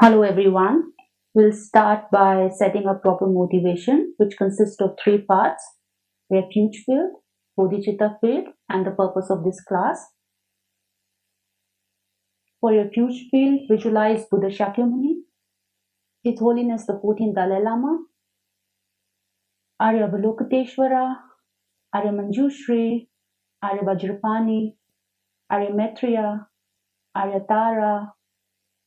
Hello everyone. We'll start by setting up proper motivation, which consists of three parts: refuge field, bodhicitta field, and the purpose of this class. For refuge field, visualize Buddha Shakyamuni, His Holiness the 14th Dalai Lama, Arya Avalokiteshvara, Arya Manjushri, Arya Vajrapani, Arya Maitreya, Arya Tara,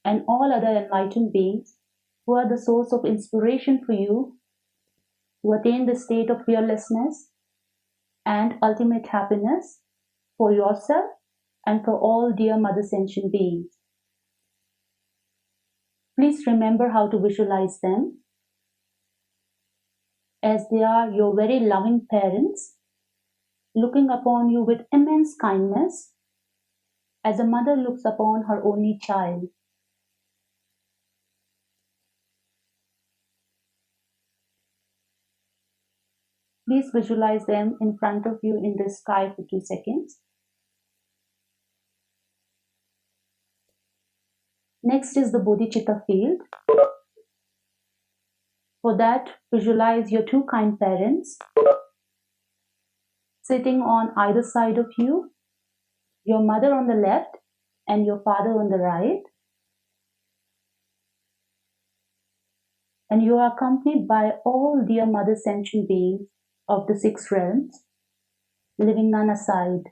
and all other enlightened beings who are the source of inspiration for you to attain the state of fearlessness and ultimate happiness for yourself and for all dear Mother Sentient beings. Please remember how to visualize them, as they are your very loving parents, looking upon you with immense kindness, as a mother looks upon her only child. Please visualize them in front of you in the sky for 2 seconds. Next is the bodhicitta field. For that, visualize your two kind parents sitting on either side of you, your mother on the left and your father on the right. And you are accompanied by all dear Mother Sentient beings of the 6 realms, living none aside.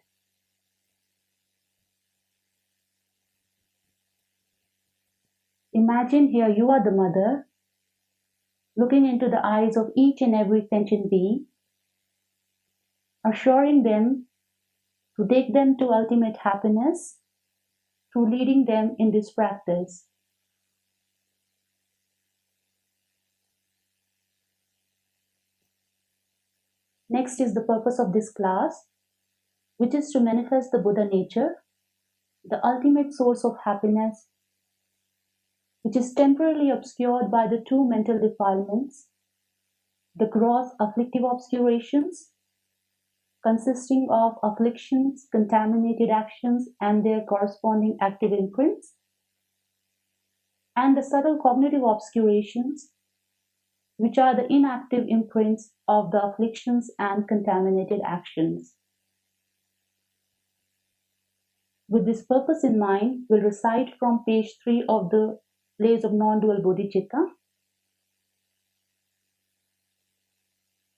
Imagine here you are the mother, looking into the eyes of each and every sentient being, assuring them to take them to ultimate happiness through leading them in this practice. Next is the purpose of this class, which is to manifest the Buddha nature, the ultimate source of happiness, which is temporarily obscured by the 2 mental defilements, the gross afflictive obscurations, consisting of afflictions, contaminated actions, and their corresponding active imprints, and the subtle cognitive obscurations, which are the inactive imprints of the afflictions and contaminated actions. With this purpose in mind, we'll recite from page 3 of the Blaze of Non-Dual Bodhicitta.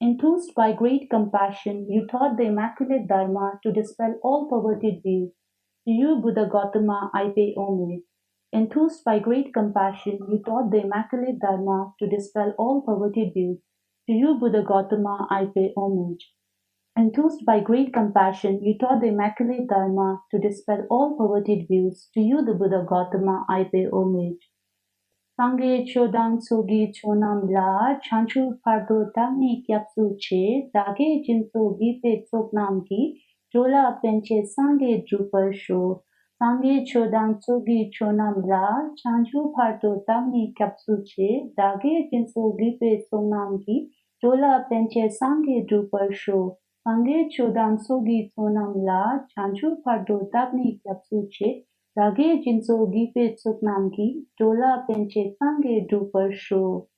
Enthused by great compassion, you taught the Immaculate Dharma to dispel all perverted views. To you, Buddha Gautama, I pay homage. Enthused by great compassion, you taught the Immaculate Dharma to dispel all perverted views. To you, Buddha Gautama, I pay homage. Enthused by great compassion, you taught the Immaculate Dharma to dispel all perverted views. To you, the Buddha Gautama, I pay homage. Sangye chodang sogi chonam la chanchu pardo tagni kyapsu che dage jinso gipe tsoknam ki jola penche sangye drupal sho. Sangye chodang sogi chonam la chanchu pardo tagni kyapsu che dage jinso gipe tsoknam ki jola penche sangye drupal sho. Sangye chodang sogi chonam la chanchu pardo tagni kyapsu che Rage jinso gipe tsuknamki, dola penche sange duper sho.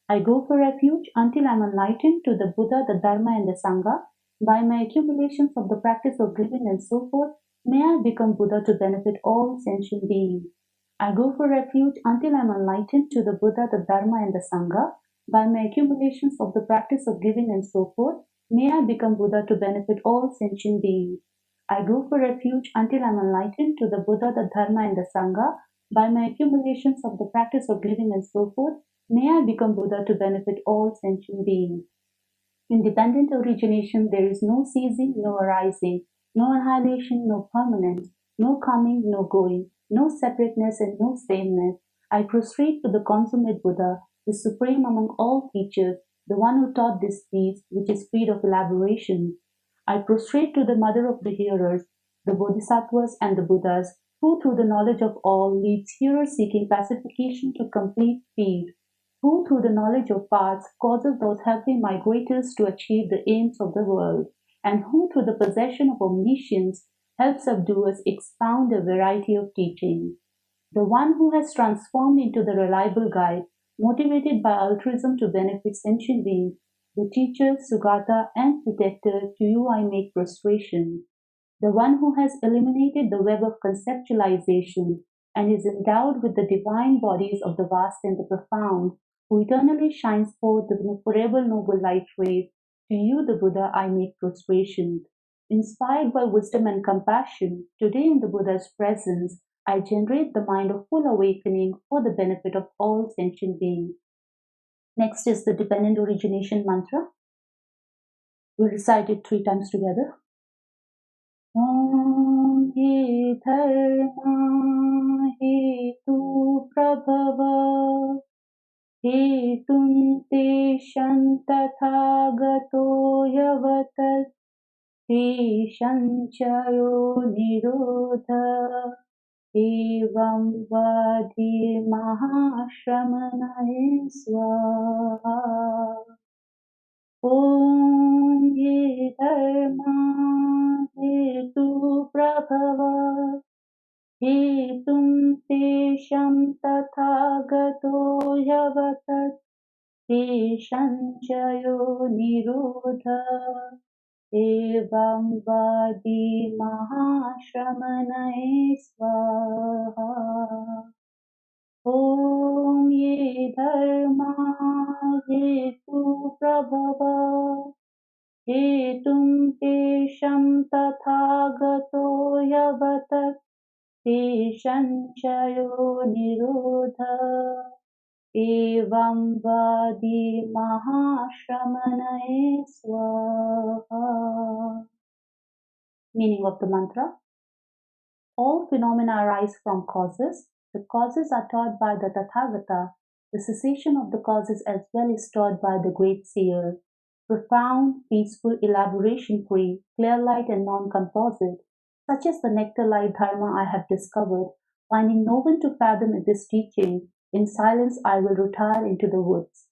I go for refuge until I am enlightened to the Buddha, the Dharma, and the Sangha. By my accumulations of the practice of giving and so forth, may I become Buddha to benefit all sentient beings. I go for refuge until I am enlightened to the Buddha, the Dharma, and the Sangha. By my accumulations of the practice of giving and so forth, may I become Buddha to benefit all sentient beings. I go for refuge until I am enlightened to the Buddha, the Dharma, and the Sangha. By my accumulations of the practice of giving and so forth, may I become Buddha to benefit all sentient beings. In dependent origination, there is no ceasing, no arising, no annihilation, no permanence, no coming, no going, no separateness, and no sameness. I prostrate to the consummate Buddha, the supreme among all teachers, the one who taught this peace, which is freed of elaboration. I prostrate to the mother of the hearers, the Bodhisattvas and the Buddhas, who through the knowledge of all leads hearers seeking pacification to complete peace, who through the knowledge of paths causes those healthy migrators to achieve the aims of the world, and who through the possession of omniscience helps subduers expound a variety of teachings. the one who has transformed into the reliable guide, motivated by altruism to benefit sentient beings, the teacher, Sugata, and protector, to you I make prostration, the one who has eliminated the web of conceptualization and is endowed with the divine bodies of the vast and the profound, who eternally shines forth the forever noble light rays, to you, the Buddha, I make prostration. Inspired by wisdom and compassion, today in the Buddha's presence, I generate the mind of full awakening for the benefit of all sentient beings. Next is the dependent origination mantra. We'll recite it 3 times together. ॐ हि धर्मा हेतु प्रभव हेतुं तेषां तथागतो यवतत् तेषां च यो निरोध एवं वादिमहाश्रमणये स्वाहा ॐ ये धर्मा हेतु प्रभव हेतुं तेषां तथागतो यवतत् तेषां च यो निरोध एवं वादिमहाश्रमणये स्वाहा ॐ ये धर्मा हेतु प्रभव हेतुं तेषां तथागतो यवतत् तेषां च यो निरोध एवं वादिमहाश्रमणये स्वाहा. Meaning of the mantra: all phenomena arise from causes. The causes are taught by the Tathagata. The cessation of the causes as well is taught by the great seer. Profound, peaceful, elaboration-free, clear light and non-composite, such is the nectar-light dharma I have discovered. Finding no one to fathom this teaching, in silence I will retire into the woods.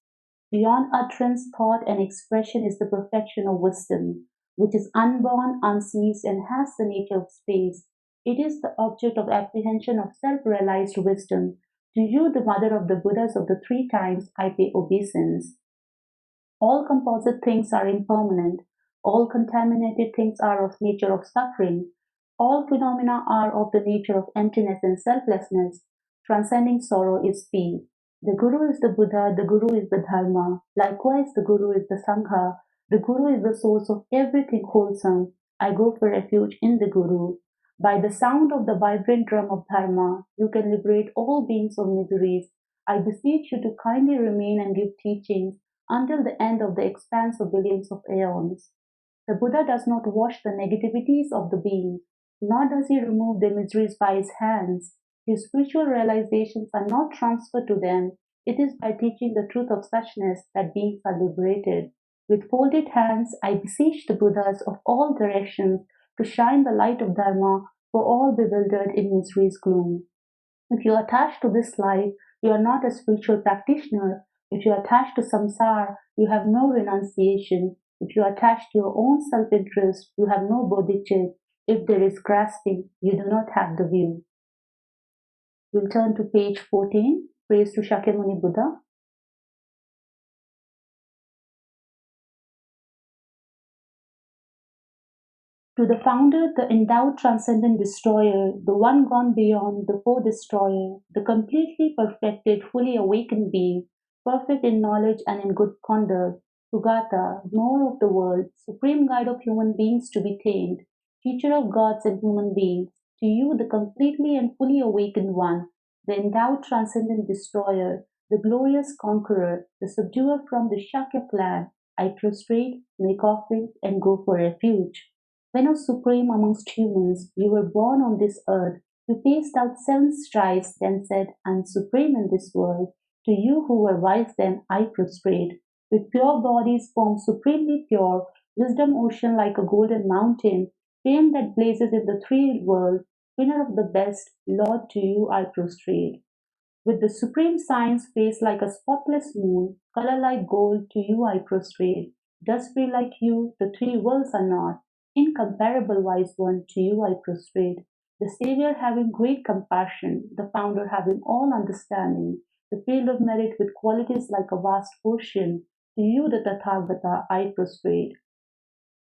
Beyond utterance, thought, and expression is the perfection of wisdom, which is unborn, unceased, and has the nature of space. It is the object of apprehension of self-realized wisdom. To you, the mother of the Buddhas of the 3 times, I pay obeisance. All composite things are impermanent. All contaminated things are of nature of suffering. All phenomena are of the nature of emptiness and selflessness. Transcending sorrow is peace. The Guru is the Buddha, the Guru is the Dharma. Likewise, the Guru is the Sangha. The Guru is the source of everything wholesome. I go for refuge in the Guru. By the sound of the vibrant drum of Dharma, you can liberate all beings of miseries. I beseech you to kindly remain and give teachings until the end of the expanse of billions of aeons. The Buddha does not wash the negativities of the beings, nor does he remove their miseries by his hands. His spiritual realizations are not transferred to them. It is by teaching the truth of suchness that beings are liberated. With folded hands, I beseech the Buddhas of all directions to shine the light of Dharma for all bewildered in misery's gloom. If you are attached to this life, you are not a spiritual practitioner. If you are attached to samsara, you have no renunciation. If you are attached to your own self-interest, you have no bodhicitta. If there is grasping, you do not have the view. We'll turn to page 14. Praise to Shakyamuni Buddha. To the founder, the endowed transcendent destroyer, the one gone beyond the foe-destroyer, the completely perfected, fully awakened being, perfect in knowledge and in good conduct, Sugata, knower of the world, supreme guide of human beings to be tamed, teacher of gods and human beings, to you, the completely and fully awakened one, the endowed transcendent destroyer, the glorious conqueror, the subduer from the Shakya clan, I prostrate, make offerings, and go for refuge. When, O supreme amongst humans, you were born on this earth, you paced out 7 strides, then said, I am supreme in this world. To you who were wise then, I prostrate. With pure bodies formed supremely pure, wisdom ocean like a golden mountain, fame that blazes in the 3 worlds, winner of the best, Lord, to you I prostrate. With the supreme science face like a spotless moon, color like gold, to you I prostrate. Dust free like you, the 3 worlds are not. Incomparable wise one, to you I prostrate. the Savior having great compassion, the Founder having all understanding, the field of merit with qualities like a vast ocean, to you, the Tathagata, I prostrate.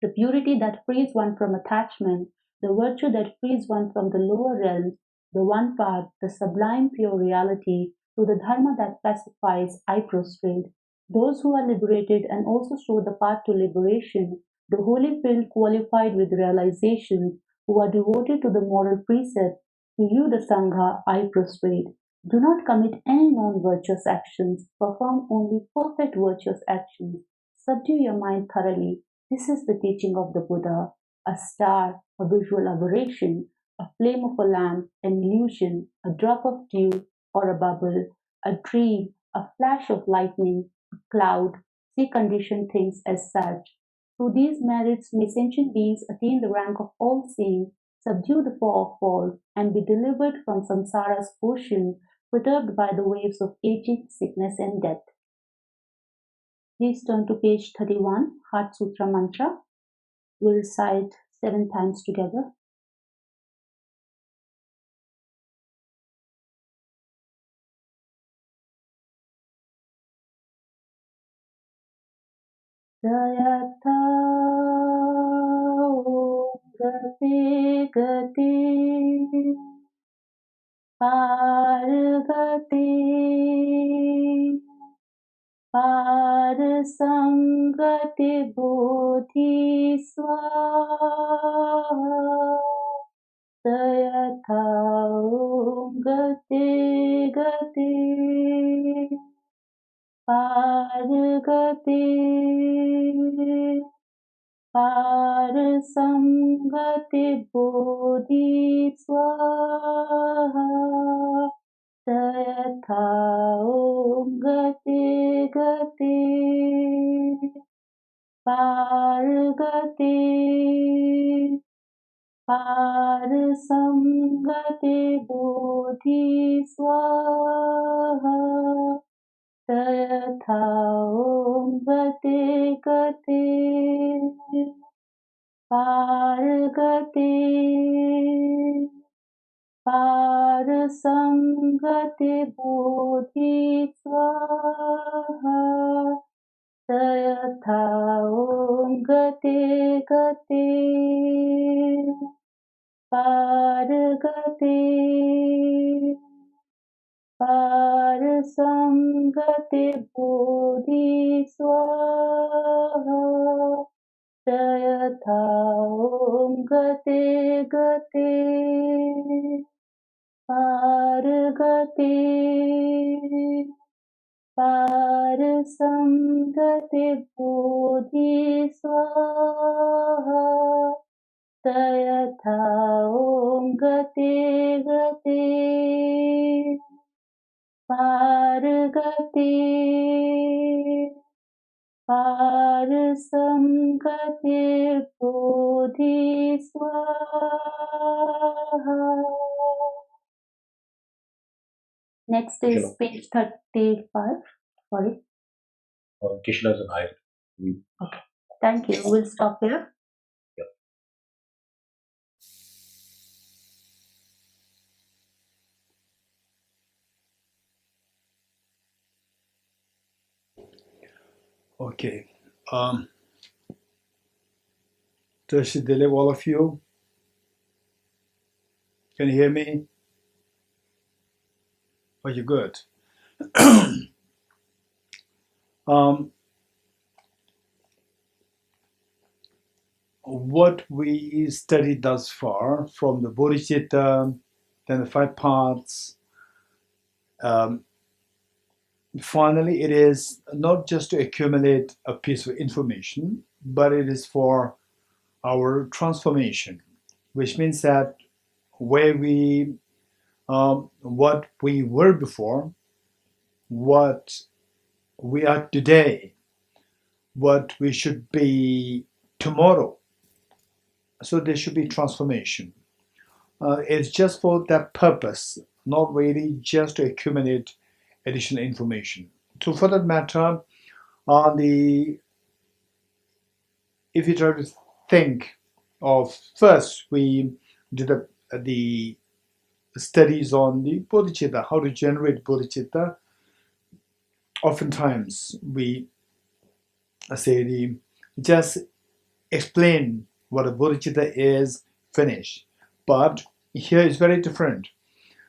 The purity that frees one from attachment, the virtue that frees one from the lower realms, the one path, the sublime pure reality, to the dharma that pacifies, I prostrate. Those who are liberated and also show the path to liberation, the holy field qualified with realization, who are devoted to the moral precept, to you, the Sangha, I prostrate. Do not commit any non-virtuous actions, perform only perfect virtuous actions. Subdue your mind thoroughly, this is the teaching of the Buddha, a star, a visual aberration, a flame of a lamp, an illusion, a drop of dew or a bubble, a dream, a flash of lightning, a cloud. See conditioned things as such. Through these merits may sentient beings attain the rank of all-seeing, subdue the four of falls, and be delivered from samsara's ocean, perturbed by the waves of aging, sickness, and death. Please turn to page 31, Heart Sutra Mantra. We'll recite 7 times together. Jayata Gati Gati Parvati Parasangati Bodhi Swaha Jayata Gati Gati Parvati Parasangati Bodhi Swaha Tayatha Om Gati Gati Pargati Parasangati Bodhi Swaha Tayatha Om Gati Gati Pargati Parasangati Bodhi Swaha Tayatha Om Gati Gati Pargati Parasangati Bodhi Swaha Jayatha Om Gati Gati Pargati Parasangati Bodhi Swaha Jayatha Om Gati Gati Pargati Parasangati Bodhi Swaha. Next is page 35. Sorry. Kishla's and I. Okay. Thank you. We'll stop here. Okay. Does it deliver all of you? Can you hear me? Are you good? What we studied thus far from the Bodhicitta, then the 5 parts, finally it is not just to accumulate a piece of information, but it is for our transformation, which means that where we, what we were before, what we are today, what we should be tomorrow. So there should be transformation. It's just for that purpose, not really just to accumulate additional information. So for that matter, if you try to think of, first we did the studies on the bodhicitta, how to generate bodhicitta, oftentimes we say the just explain what a bodhicitta is, finish. But here is very different.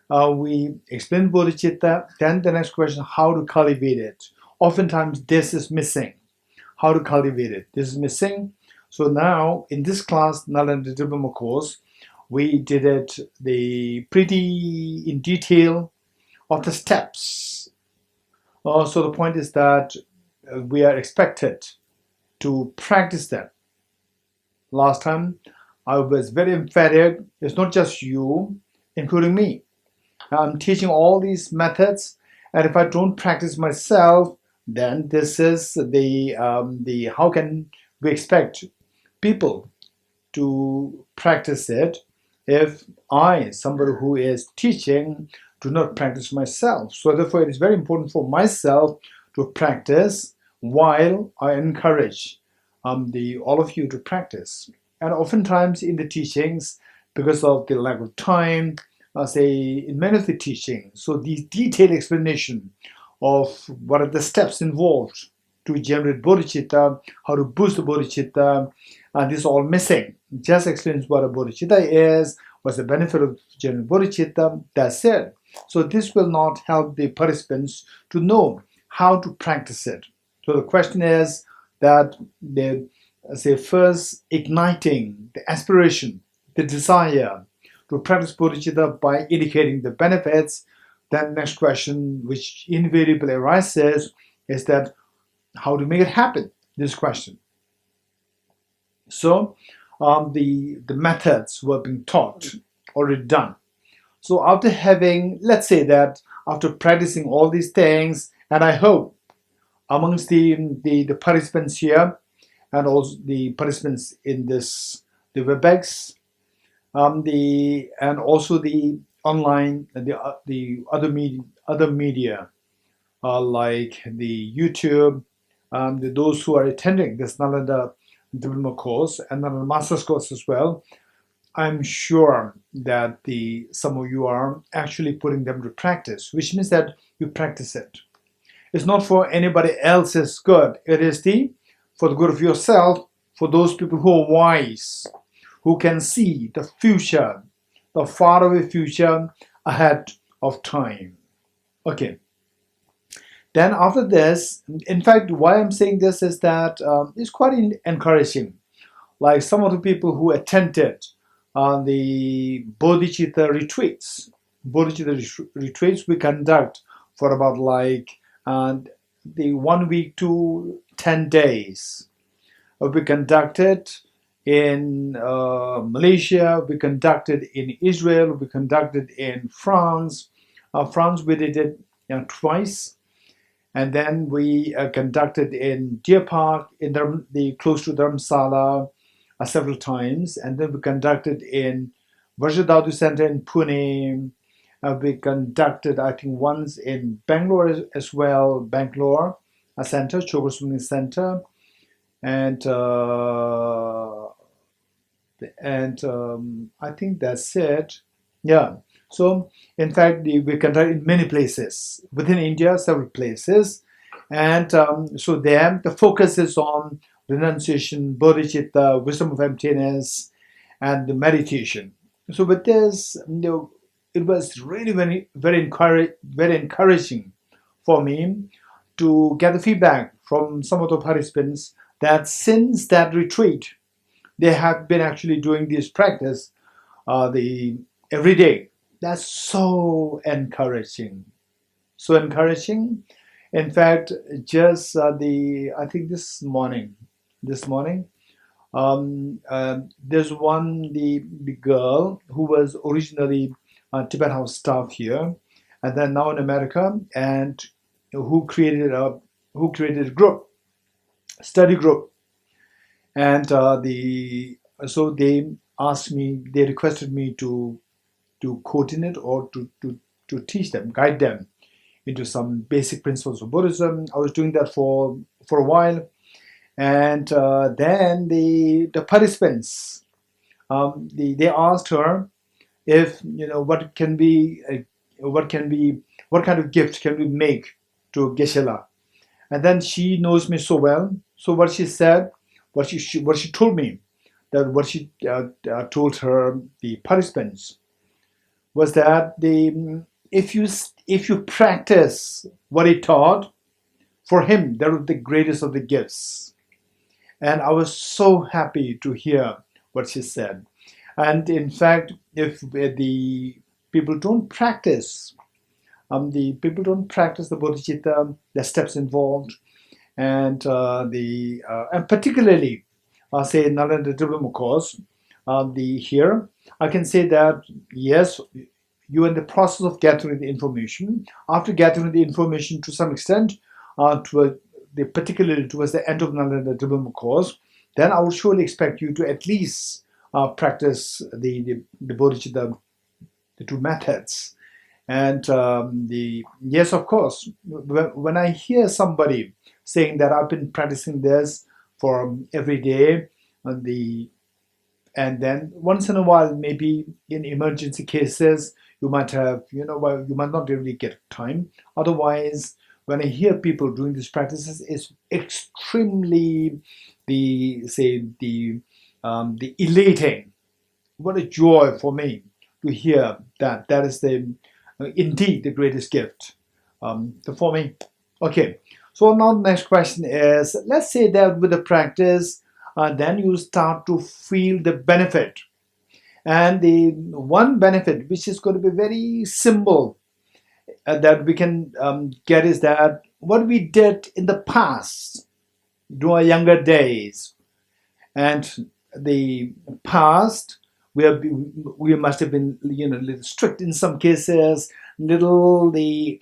We explain bodhicitta, then the next question, how to cultivate it. Oftentimes this is missing. How to cultivate it. This is missing. So now in this class, Nalanda Diploma course, we did it pretty in detail of the steps. So the point is that we are expected to practice that. Last time I was very emphatic. It's not just you, including me. I'm teaching all these methods, and if I don't practice myself, then this is the how can we expect people to practice it if I, somebody who is teaching, do not practice myself? So therefore, it is very important for myself to practice while I encourage all of you to practice. And oftentimes in the teachings, because of the lack of time, say in many of the teachings, so the detailed explanation of what are the steps involved to generate bodhicitta, how to boost the bodhicitta, this is all missing. Just explains what a bodhicitta is, what's the benefit of generating bodhicitta, that's it. So this will not help the participants to know how to practice it. So the question is that they say first igniting the aspiration, the desire to practice bodhicitta by indicating the benefits. Then next question, which invariably arises, is that how to make it happen, this question. So the methods were being taught, already done. So after having, let's say that after practicing all these things, and I hope amongst the participants here, and also the participants in the WebEx, and also the online, the other media, like the YouTube, those who are attending this Nalanda Diploma course and Nalanda Master's course as well. I'm sure that some of you are actually putting them to practice, which means that you practice it. It's not for anybody else's good. It is for the good of yourself, for those people who are wise, who can see the future, the faraway future ahead of time. Okay. Then after this, in fact, why I'm saying this is that it's quite encouraging. Like some of the people who attended the bodhicitta retreats. Bodhicitta retreats we conduct for about like the 1 week to 10 days. We conducted in Malaysia, we conducted in Israel, we conducted in France. France we did it twice. And then we conducted in Deer Park, in the close to Dharamsala, several times. And then we conducted in Vajradhatu Center in Pune. We conducted, I think, once in Bangalore as well, Bangalore Center, Chogoswami Center. And I think that's it. Yeah. So, in fact, we conduct in many places within India, several places, and so there the focus is on renunciation, bodhicitta, wisdom of emptiness, and the meditation. So, with this, it was really very encouraging for me to get the feedback from some of the participants that since that retreat, they have been actually doing this practice every day. That's so encouraging. So encouraging. In fact, just I think this morning, there's one the girl who was originally Tibet House staff here, and then now in America, and who created a group, study group, and so they requested me to coordinate or to teach them, guide them into some basic principles of Buddhism. I was doing that for a while, and then the participants, they asked her if what can be what can be what kind of gift can we make to Geshe-la. And then she knows me so well. So what she said, what she told me, that what she told her the participants was that if you practice what he taught, for him that was the greatest of the gifts. And I was so happy to hear what she said. And in fact, if the people don't practice, the people don't practice the bodhicitta, the steps involved, and and particularly, say Nalanda Diploma course, the here I can say that yes, you're in the process of gathering the information. After gathering the information to some extent, particularly towards the end of Nalanda Diploma course, then I would surely expect you to at least practice the bodhicitta, the two methods. And yes, of course, when I hear somebody saying that I've been practicing this for every day, and then once in a while, maybe in emergency cases, you might have, you might not really get time. Otherwise, when I hear people doing these practices, it's extremely the elating. What a joy for me to hear that is indeed the greatest gift for me. Okay, so now the next question is, let's say that with the practice, then you start to feel the benefit. And the one benefit which is going to be very simple that we can get is that what we did in the past, during our younger days, and the past, we must have been a little strict in some cases, little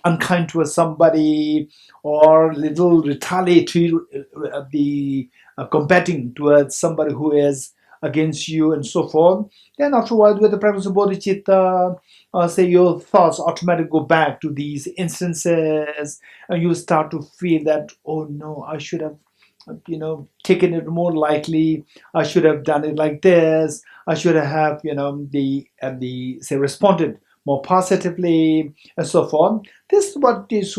unkind to somebody, or little retaliatory, combating towards somebody who is against you, and so forth. Then after a while, with the practice of bodhicitta, say your thoughts automatically go back to these instances, and you start to feel that, oh no, I should have taken it more lightly. I should have done it like this. I should have say responded more positively, and so forth. This is what is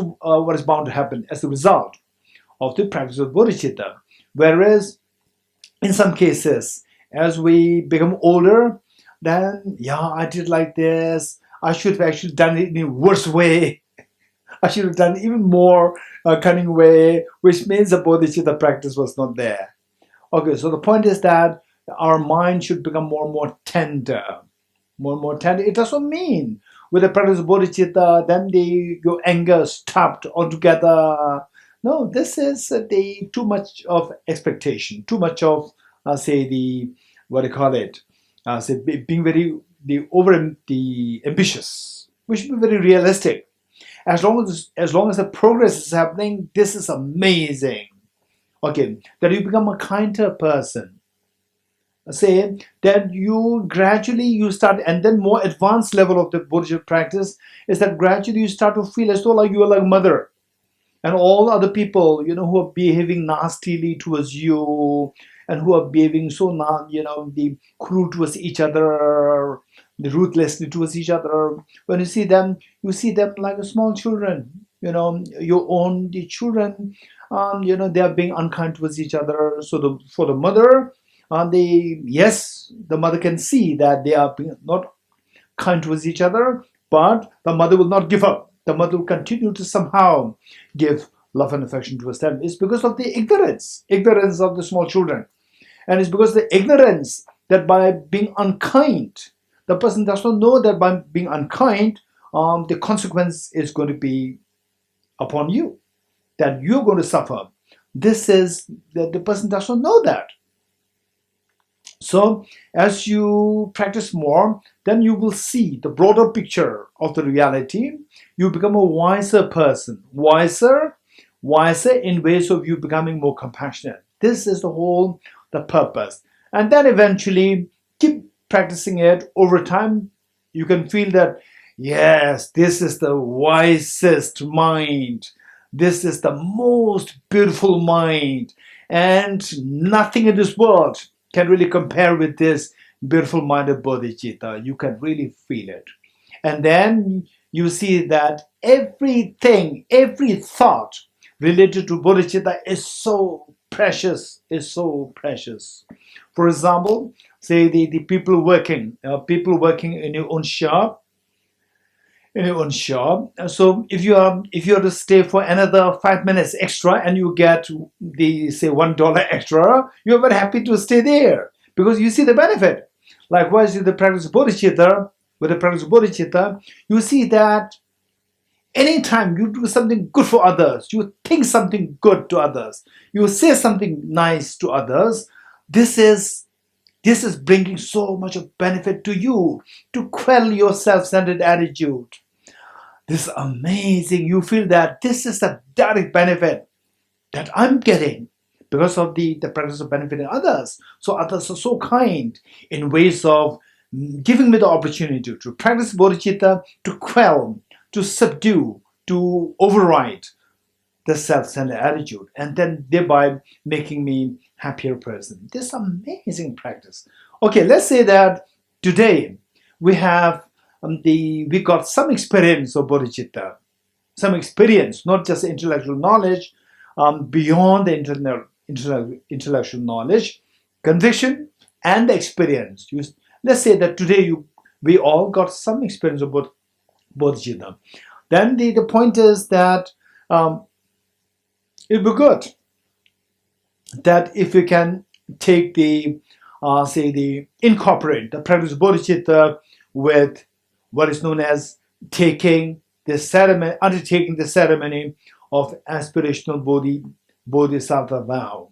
bound to happen as a result of the practice of bodhicitta. Whereas in some cases, as we become older, then I did like this. I should have actually done it in a worse way. I should have done even more cunning way, which means the bodhicitta practice was not there. Okay, so the point is that our mind should become more and more tender. More and more tender. It doesn't mean with the practice of bodhicitta, then your anger stopped altogether. No, this is too much of expectation, too much of what do you call it? Being very the ambitious. We should be very realistic. As long as the progress is happening, this is amazing. Okay, that you become a kinder person. Say that you gradually start, and then more advanced level of the bodhicitta practice is that gradually you start to feel as though like you are like mother, and all other people who are behaving nastily towards you, and who are behaving so the cruel towards each other, the ruthlessly towards each other. When you see them like small children. Your own the children. They are being unkind towards each other. So for the mother, the mother can see that they are being not kind towards each other, but the mother will not give up. The mother will continue to somehow give love and affection towards them. It's because of the ignorance of the small children. And it's because of the ignorance that by being unkind, the person does not know that by being unkind, the consequence is going to be upon you, that you're going to suffer. This is that the person does not know that. So as you practice more, then you will see the broader picture of the reality. You become a wiser person, wiser in ways of you becoming more compassionate. This is the purpose. And then eventually keep practicing it over time. You can feel that, yes, this is the wisest mind. This is the most beautiful mind. And nothing in this world can really compare with this beautiful minded bodhicitta. You can really feel it. And then you see that everything, every thought related to bodhicitta is so precious, is so precious. For example, say the people working in your own shop, in your own shop. So if you are to stay for another 5 minutes extra and you get the say $1 extra, you're very happy to stay there because you see the benefit. Likewise, with the practice of bodhicitta, you see that anytime you do something good for others, you think something good to others, you say something nice to others, this is bringing so much of benefit to you to quell your self-centered attitude. This is amazing. You feel that this is a direct benefit that I'm getting because of the practice of benefiting others. So others are so kind in ways of giving me the opportunity to practice bodhicitta, to quell, to subdue, to override the self-centered attitude, and then thereby making me happier person. This is amazing practice. Okay, let's say that today we have we got some experience of bodhicitta, some experience, not just intellectual knowledge, beyond the intellectual knowledge, conviction, and experience. Let's say that today we all got some experience of bodhicitta. Then the point is that it would be good that if we can take incorporate the practice of bodhicitta with what is known as undertaking the ceremony of aspirational bodhisattva vow.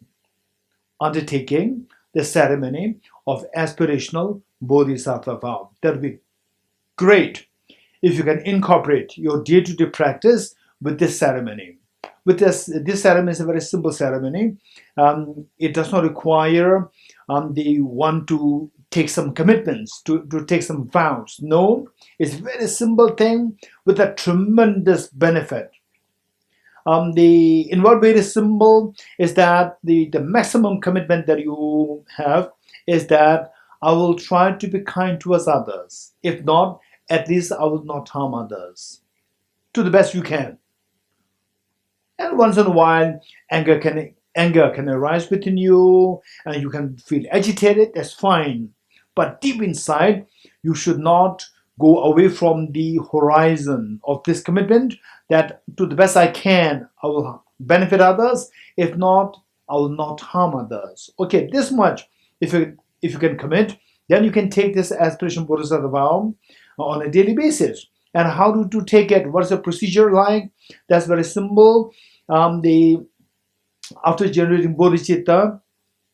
Undertaking the ceremony of aspirational bodhisattva vow. That would be great if you can incorporate your day-to-day practice with this ceremony. With this ceremony is a very simple ceremony. It does not require the one to take some commitments, to take some vows. No, it's a very simple thing with a tremendous benefit. The inward way is simple is that the maximum commitment that you have is that I will try to be kind towards others. If not, at least I will not harm others to the best you can. And once in a while, anger can arise within you, and you can feel agitated. That's fine. But deep inside, you should not go away from the horizon of this commitment that to the best I can, I will benefit others. If not, I will not harm others. Okay, this much. If you can commit, then you can take this aspiration bodhisattva vow on a daily basis. And how to take it? What's the procedure like? That's very simple. After generating bodhicitta,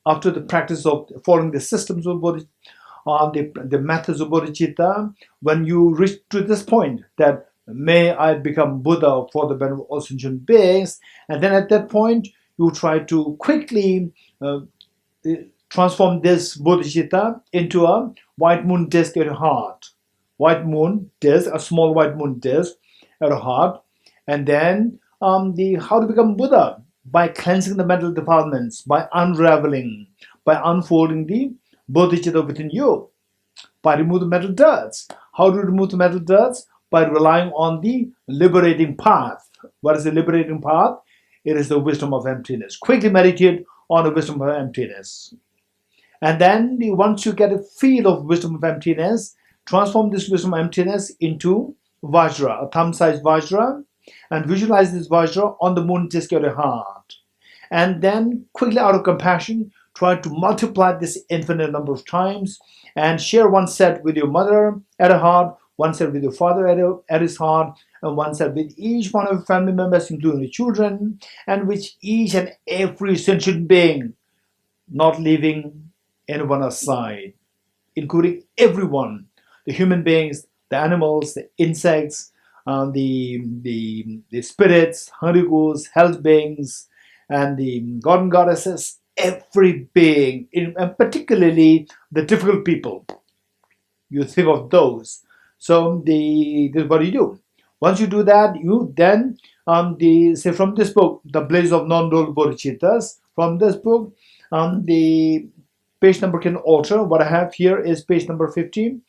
after the practice of following the systems of bodhicitta, the methods of bodhicitta, when you reach to this point that may I become Buddha for the benefit of all sentient beings, and then at that point you try to quickly transform this bodhicitta into a white moon disk at your heart. White moon disk, a small white moon disk at a heart, and then how to become Buddha by cleansing the mental defilements, by unraveling, by unfolding the bodhicitta within you, by removing the mental dirts. How to remove the mental dirts? By relying on the liberating path. What is the liberating path? It is the wisdom of emptiness. Quickly meditate on the wisdom of emptiness. And then once you get a feel of wisdom of emptiness, transform this wisdom of emptiness into Vajra, a thumb-sized Vajra, and visualize this Vajra on the moon disk of your heart. And then quickly out of compassion, try to multiply this infinite number of times and share one set with your mother at her heart, one set with your father at his heart, and one set with each one of your family members, including the children, and with each and every sentient being, not leaving anyone aside, including everyone, the human beings, the animals, the insects, the spirits, harigus, health beings, and the god and goddesses, every being, and particularly the difficult people. You think of those. So this is what you do. Once you do that, you then say from this book, The Blaze of Non-Dual Bodhicittas, from this book, page number can alter. What I have here is page number 15.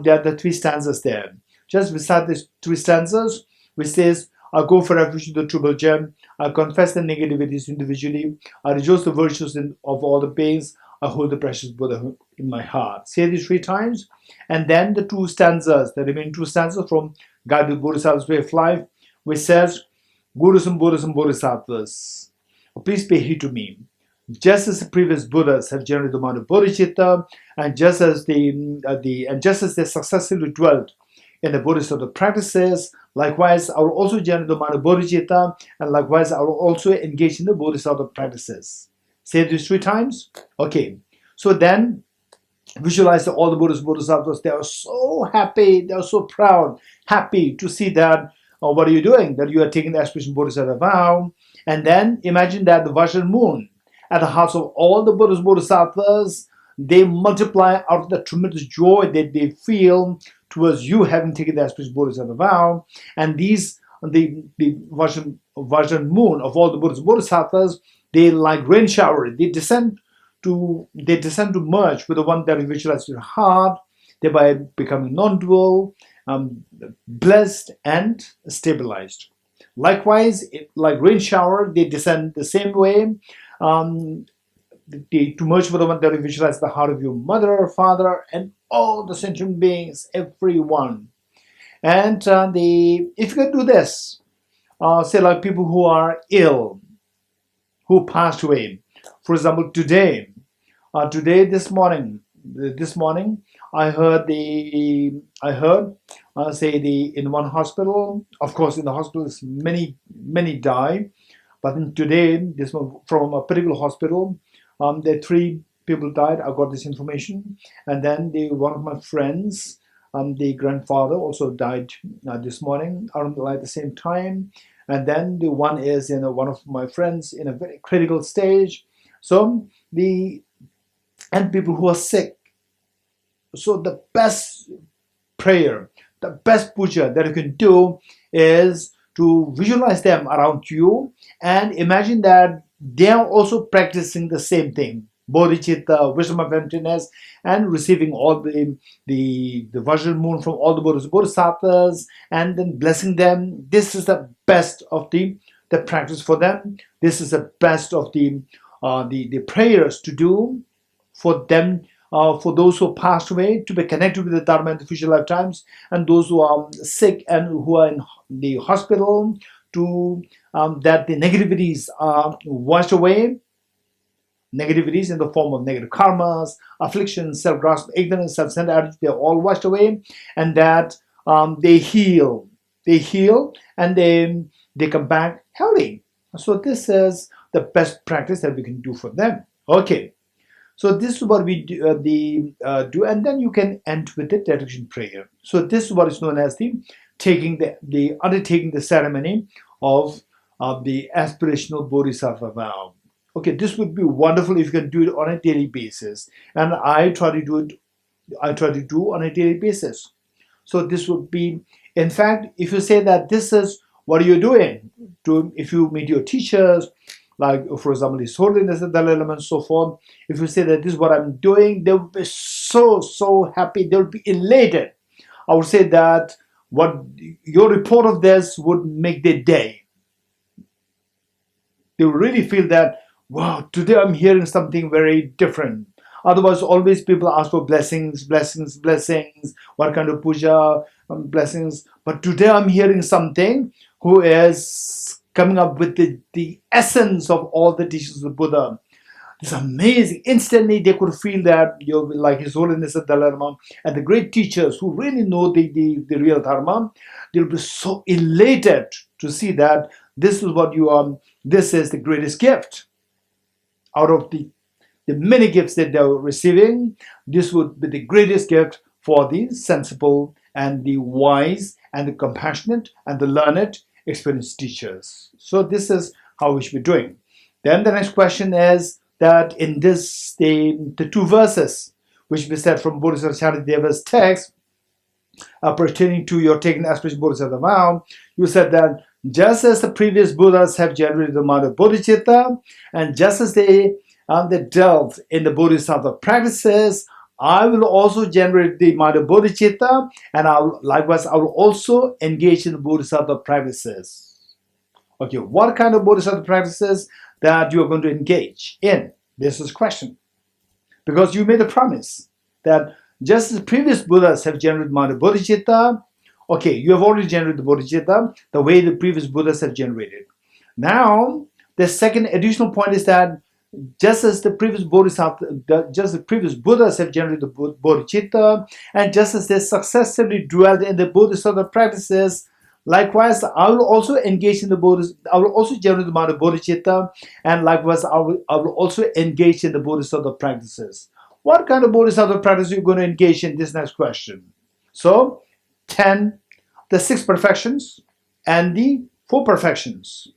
There are the 3 stanzas there. Just beside these 3 stanzas, which says, I go for refuge to the triple gem. I confess the negativities individually. I rejoice the virtues of all the pains. I hold the precious Buddha in my heart. Say these 3 times. And then the 2 stanzas, the remaining 2 stanzas from Guide to Bodhisattva's Way of Life, which says, Gurus and Buddhas and Bodhisattvas, please pay heed to me. Just as the previous Buddhas have generated the mind of bodhicitta, and just as they successfully dwelt in the Bodhisattva practices, likewise I will also generate the mind of bodhicitta, and likewise I will also engage in the Bodhisattva practices. Say this 3 times. Okay. So then visualize that all the Buddhas, Bodhisattvas, they are so happy, they are so proud, happy to see that. What are you doing? That you are taking the aspiration Bodhisattva vow. And then imagine that the Vajra moon at the hearts of all the Buddhas, Bodhisattvas, they multiply out of the tremendous joy that they feel towards you having taken the aspiration Bodhisattva vow. And the Vajra moon of all the Buddhas, Bodhisattvas, they like rain shower. They descend to merge with the one that you visualize in your heart, thereby becoming non-dual, blessed and stabilized. Likewise, like rain shower, they descend the same way to merge with the one that you visualize the heart of your mother, father, and all the sentient beings, everyone. And if you can do this, say like people who are ill, who passed away. For example, today, this morning, I heard in one hospital. Of course, in the hospitals, many die. But today, this one from a particular hospital, there 3 people died. I got this information, and then one of my friends, the grandfather, also died this morning around like the same time. And then the one is one of my friends in a very critical stage. So and people who are sick. So the best prayer, the best puja that you can do is to visualize them around you and imagine that they are also practicing the same thing. Bodhicitta, wisdom of emptiness, and receiving all the Vajra moon from all the Buddhas, Bodhisattvas, and then blessing them. This is the best of the practice for them. This is the best of the prayers to do for them, for those who passed away, to be connected with the Dharma in the future lifetimes, and those who are sick and who are in the hospital, to that the negativities are washed away. Negativities in the form of negative karmas, afflictions, self-grasp, ignorance, self-centered attitude, they're all washed away, and that they heal, and then they come back healthy. So this is the best practice that we can do for them. Okay, so this is what we do, and then you can end with the dedication prayer. So this is what is known as the undertaking the ceremony of the aspirational Bodhisattva vow. Okay, this would be wonderful if you can do it on a daily basis, and I try to do on a daily basis. So this would be, in fact, if you say that this is what you're doing, if you meet your teachers, like for example, His Holiness the Dalai Lama and so forth, if you say that this is what I'm doing, they will be so happy, they will be elated. I would say that what your report of this would make their day. They will really feel that, wow, today I'm hearing something very different. Otherwise, always people ask for blessings, what kind of puja, blessings. But today I'm hearing something who is coming up with the essence of all the teachings of the Buddha. It's amazing. Instantly, they could feel that, like His Holiness the Dalai Lama and the great teachers who really know the real Dharma, they'll be so elated to see that this is what you are, this is the greatest gift. Out of the many gifts that they're receiving, this would be the greatest gift for the sensible and the wise and the compassionate and the learned, experienced teachers. So this is how we should be doing. Then the next question is that in this, the 2 verses which we said from Bodhisattva Shantidev's text pertaining to your taking the aspiration Bodhisattva vow, you said that just as the previous Buddhas have generated the mind of bodhicitta, and just as they that delve in the Bodhisattva practices, I will also generate the mind of bodhicitta, and likewise I will also engage in the Bodhisattva practices. Okay, what kind of Bodhisattva practices that you are going to engage in? This is the question. Because you made a promise that just as previous Buddhas have generated mind of bodhicitta, okay, you have already generated the bodhicitta the way the previous Buddhas have generated. Now, the second additional point is that just as the previous Buddhas have generated the bodhicitta, and just as they successfully dwelled in the Bodhisattva practices, likewise, I will also engage in the I will also generate the mind of bodhicitta, and likewise, I will also engage in the Bodhisattva practices. What kind of Bodhisattva practice are you going to engage in? This next question. So, 10, the 6 perfections and the 4 perfections.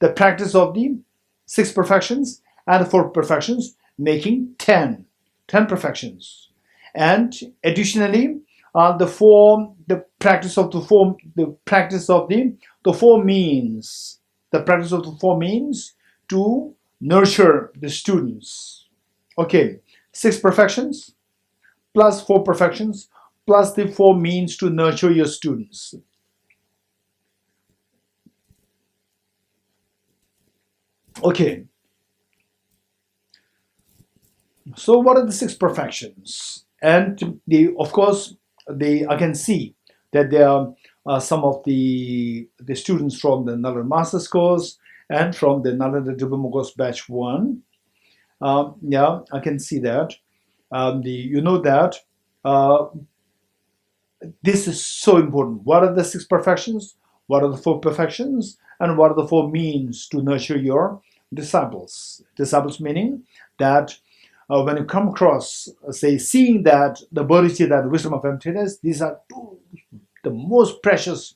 The practice of the 6 perfections and the 4 perfections, making 10 perfections. And additionally, the practice of the 4 means. The practice of the 4 means to nurture the students. Okay, 6 perfections plus 4 perfections plus the 4 means to nurture your students. Okay, so what are the 6 perfections? And of course, I can see that there are some of the students from the Nalanda Master's course and from the Nalanda Diploma course batch 1. Yeah, I can see that. You know that this is so important. What are the 6 perfections? What are the 4 perfections? And what are the 4 means to nurture your disciples? Disciples meaning that when you come across, say, seeing that the bodhicitta, the wisdom of emptiness, these are 2 the most precious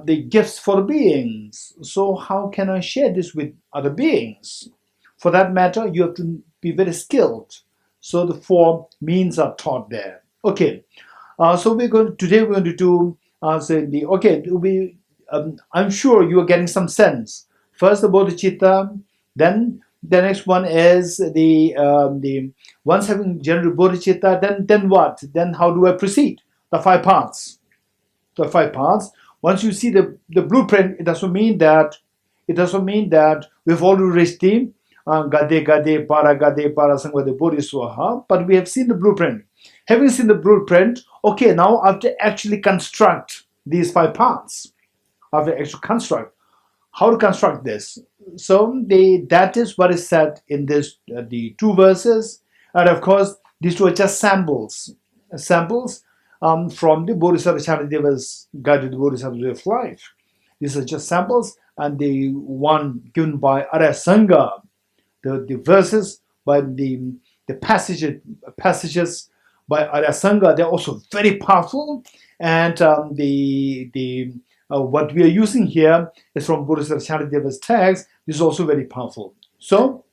the gifts for the beings. So how can I share this with other beings? For that matter, you have to be very skilled. So the 4 means are taught there. Okay. So today we're going to do I'm sure you are getting some sense. First the bodhicitta, then the next one is the once having generated bodhicitta, then what? Then how do I proceed? The 5 paths. The 5 paths. Once you see the blueprint, it doesn't mean that we've already reached the gade para sangvade bodhiswaha, but we have seen the blueprint. Having seen the blueprint, okay, now I have to actually construct these 5 paths. I have to actually construct. How to construct this? So that is what is said in this the 2 verses, and of course these 2 are just samples from the Bodhisattva Shantidevas guided Bodhisattva way of life. These are just samples, and the one given by Arya Sangha, the verses by the passages by Arya Sangha, they're also very powerful, and what we are using here is from Bodhisattva Shantideva's text. This is also very powerful. So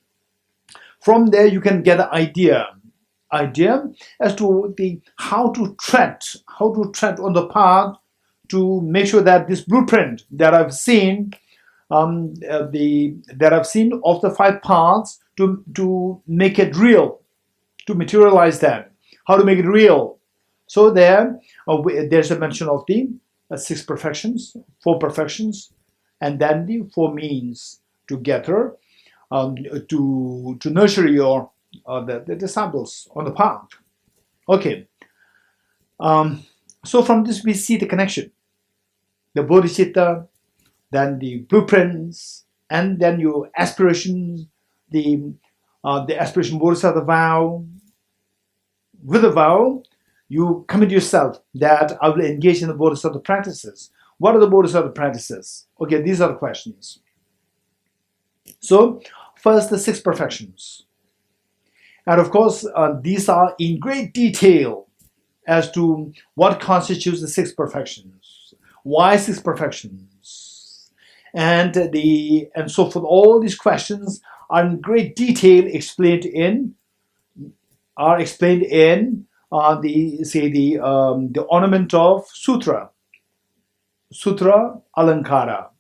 from there you can get an idea as to how to tread on the path to make sure that this blueprint that I've seen of the 5 paths to make it real, to materialize that. How to make it real? So there's a mention of the 6 perfections, 4 perfections, and then the 4 means together to nurture your the disciples on the path. Okay. So from this we see the connection. The bodhicitta, then the blueprints, and then your aspirations, the aspiration bodhisattva vow. With a vow, you commit yourself that I will engage in the bodhisattva practices. What are the bodhisattva practices? Okay, these are the questions. So, first the 6 perfections. And of course, these are in great detail as to what constitutes the 6 perfections. Why 6 perfections? And so forth. All these questions are in great detail explained in the ornament of Sutra Alankara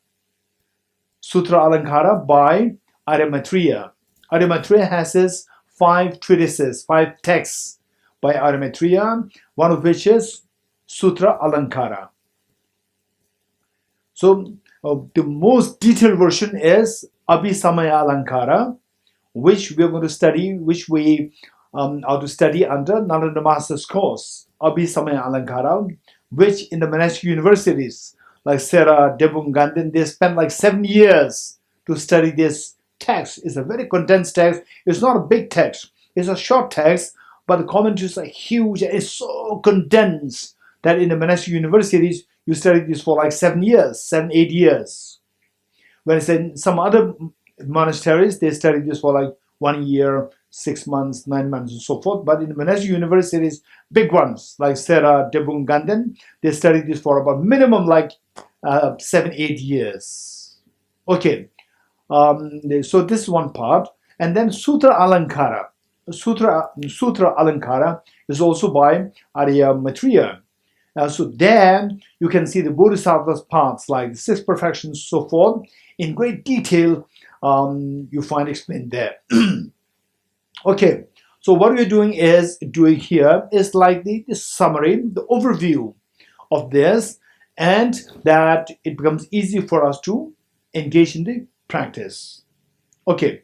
by Arya Maitreya. Arya Maitreya has his 5 treatises, 5 texts by Arya Maitreya, one of which is Sutra Alankara. So the most detailed version is Abhisamaya Alankara, which we are going to study, which we are to study under Narendra Master's course, Abhisamaya Alankara, which in the monastic universities like Sera, Devung, Gandhin, they spend like 7 years to study this text. It's a very condensed text. It's not a big text. It's a short text, but the commentaries are huge. It's so condensed that in the monastic universities, you study this for like 7 years, 7, 8 years. Whereas in some other monasteries, they study this for like 1 year, 6 months, 9 months, and so forth. But in the monastic universities, big ones like Sera, Devung, Gandhin, they study this for about minimum like 7, 8 years. Okay, so this is one part. And then Sutra Alankara. Sutra Alankara is also by Arya Maitreya. So there you can see the Bodhisattva's paths like the 6 perfections, so forth, in great detail. You find explained there. Okay, so what we're doing here is like the summary, the overview of this, and that it becomes easy for us to engage in the practice. Okay.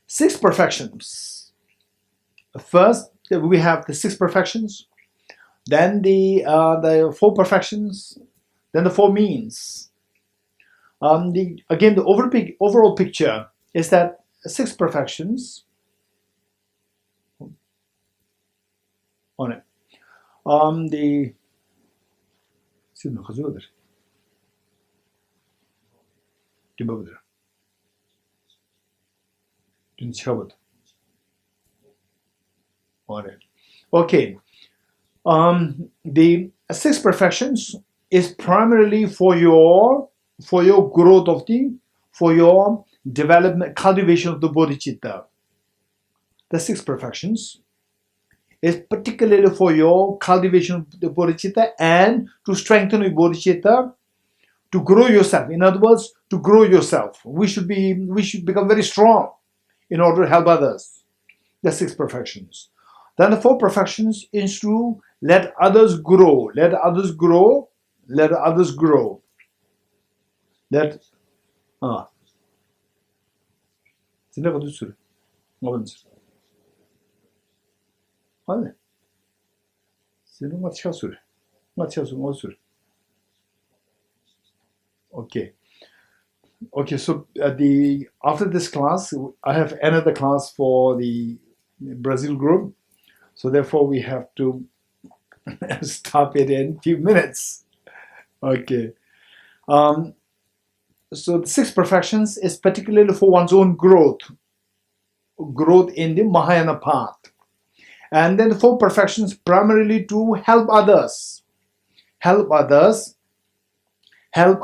6 perfections. First, we have the 6 perfections, then the 4 perfections, then the 4 means. Again, the overall picture is that 6 perfections on it. Okay. The 6 perfections is primarily for your growth for your development, cultivation of the bodhicitta. The 6 perfections is particularly for your cultivation of the bodhicitta and to strengthen your bodhicitta, to grow yourself. In other words, to grow yourself. We should become very strong in order to help others. The 6 perfections. Then the 4 perfections is to let others grow. Let others grow. Let others grow. Let Okay. Okay, so after this class, I have another class for the Brazil group. So therefore, we have to stop it in a few minutes. Okay. So the 6 perfections is particularly for one's own growth in the Mahayana path. And then the 4 perfections primarily to help others. Help others. And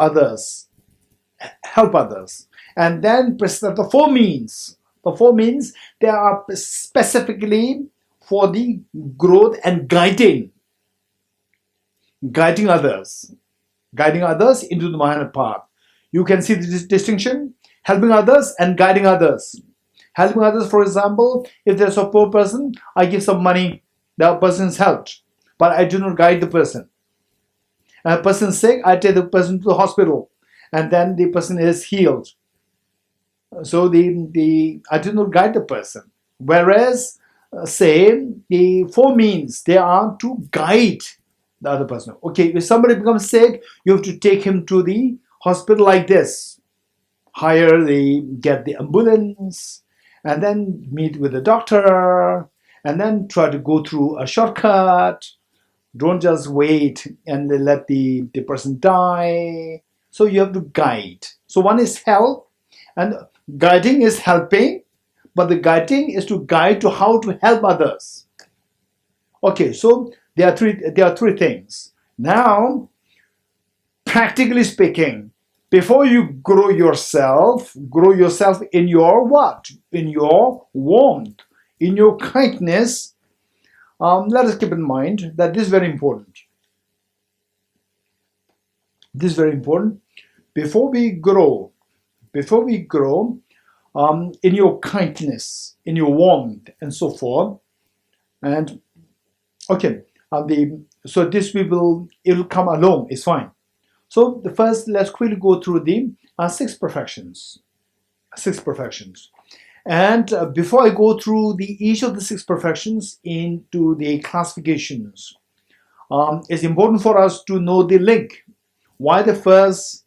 then the 4 means. The 4 means they are specifically for the growth and guiding others into the Mahayana path. You can see this distinction: helping others and guiding others. Helping others, for example, if there's a poor person, I give some money, the person is helped, but I do not guide the person. And a person is sick, I take the person to the hospital, and then the person is healed. So I do not guide the person. Whereas, say, the 4 means they are to guide the other person. Okay, if somebody becomes sick, you have to take him to the hospital like this. Get the ambulance, and then meet with the doctor, and then try to go through a shortcut. Don't just wait and let the person die. So you have to guide. So one is help, and guiding is helping, but the guiding is to guide to how to help others. Okay, so there are three things. Now, practically speaking, before you grow yourself in your what? In your warmth, in your kindness. Let us keep in mind that this is very important. This is very important. Before we grow before we grow, in your kindness, in your warmth, and so forth. And okay, so this it will come along. It's fine. So the first, let's quickly go through the six perfections. Six perfections. And before I go through each of the six perfections into the classifications, it's important for us to know the link. Why the first,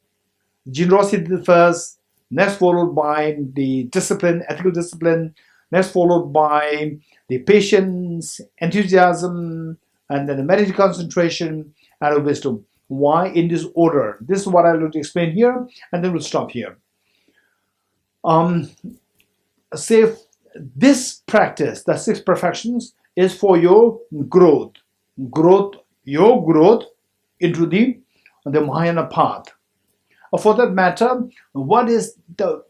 generosity the first, next followed by the discipline, ethical discipline, next followed by the patience, enthusiasm, and then the meditation concentration and wisdom. Why in this order? This is what I will explain here, and then we'll stop here. Say this practice, the six perfections, is for your growth, your growth into the Mahayana path. For that matter, what is what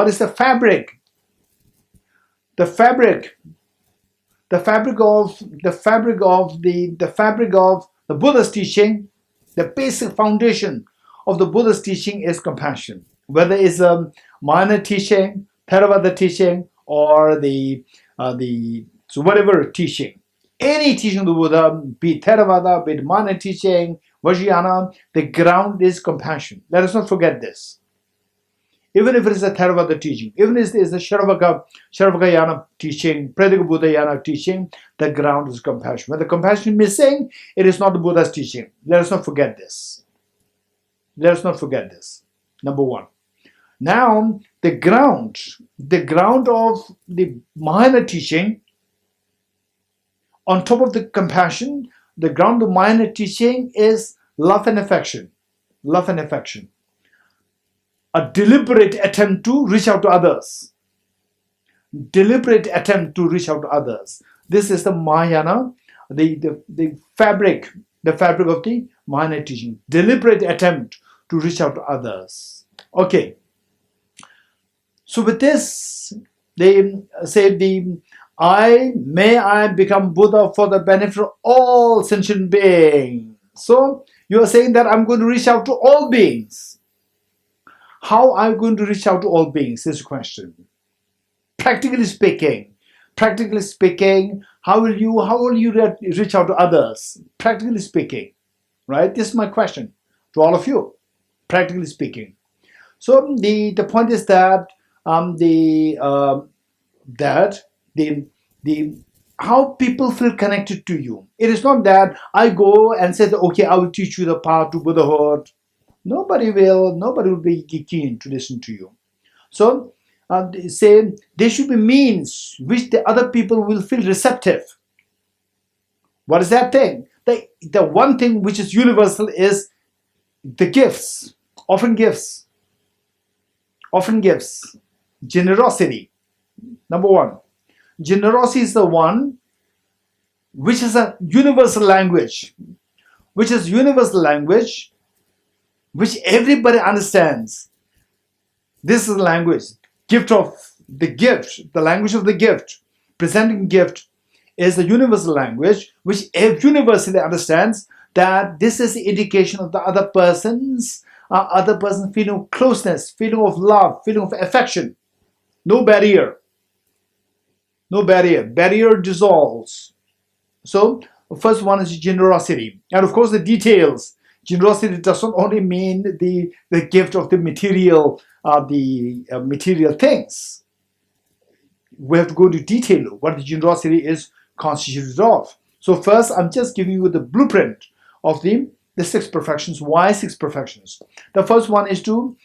is the fabric? The fabric of the Buddha's teaching, the basic foundation of the Buddha's teaching is compassion. Whether it's a Mahayana teaching, Theravada teaching, or so whatever teaching, any teaching of the Buddha, be it Theravada, be it Mahayana teaching, Vajrayana, the ground is compassion. Let us not forget this. Even if it is a Theravada teaching, even if it is a Sharavakayana teaching, Pradika Buddhayana teaching, the ground is compassion. When the compassion is missing, it is not the Buddha's teaching. Let us not forget this. Let us not forget this. Number one. Now, the ground of the Mahayana teaching, on top of the compassion, the ground of Mahayana teaching is love and affection. Love and affection. A deliberate attempt to reach out to others. Deliberate attempt to reach out to others. This is the Mahayana, the fabric of the Mahayana teaching. Deliberate attempt to reach out to others. Okay. So with this, they say I become Buddha for the benefit of all sentient beings. So you are saying that I'm going to reach out to all beings. How are you going to reach out to all beings is the question. Practically speaking, how will you reach out to others? Practically speaking, right? This is my question to all of you. Practically speaking. So the point is that how people feel connected to you. It is not that I go and say that, okay, I will teach you the path to Buddhahood. Nobody will be keen to listen to you. So say there should be means which the other people will feel receptive. What is that thing? The one thing which is universal is the gifts, often gifts, generosity. Number one, generosity is the one which is a universal language, which everybody understands. This is the language, the language of the gift, presenting gift is a universal language which universally understands that this is the indication of the other person's feeling of closeness, feeling of love, feeling of affection. No barrier. Barrier dissolves. So the first one is generosity. And of course the details. Generosity does not only mean the gift of the material things. We have to go into detail what the generosity is constituted of. So first, I'm just giving you the blueprint of the six perfections. Why six perfections? The first one is to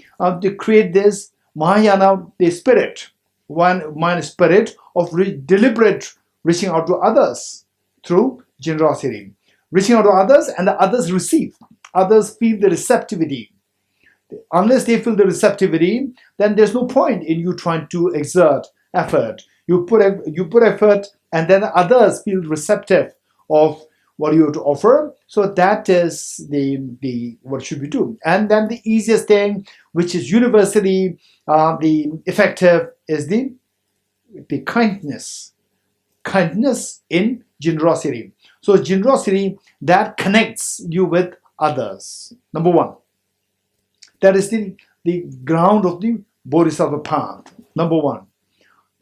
create this Mahayana, the spirit, Mahayana spirit of deliberate reaching out to others through generosity. Reaching out to others, and the others receive. Others feel the receptivity. Unless they feel the receptivity, then there's no point in you trying to exert effort. You put effort, and then others feel receptive of what you have to offer. So that is the what should we do. And then the easiest thing, which is universally the effective, is the kindness. Kindness in generosity. So generosity that connects you with others. Number one. That is the ground of the Bodhisattva path, number one.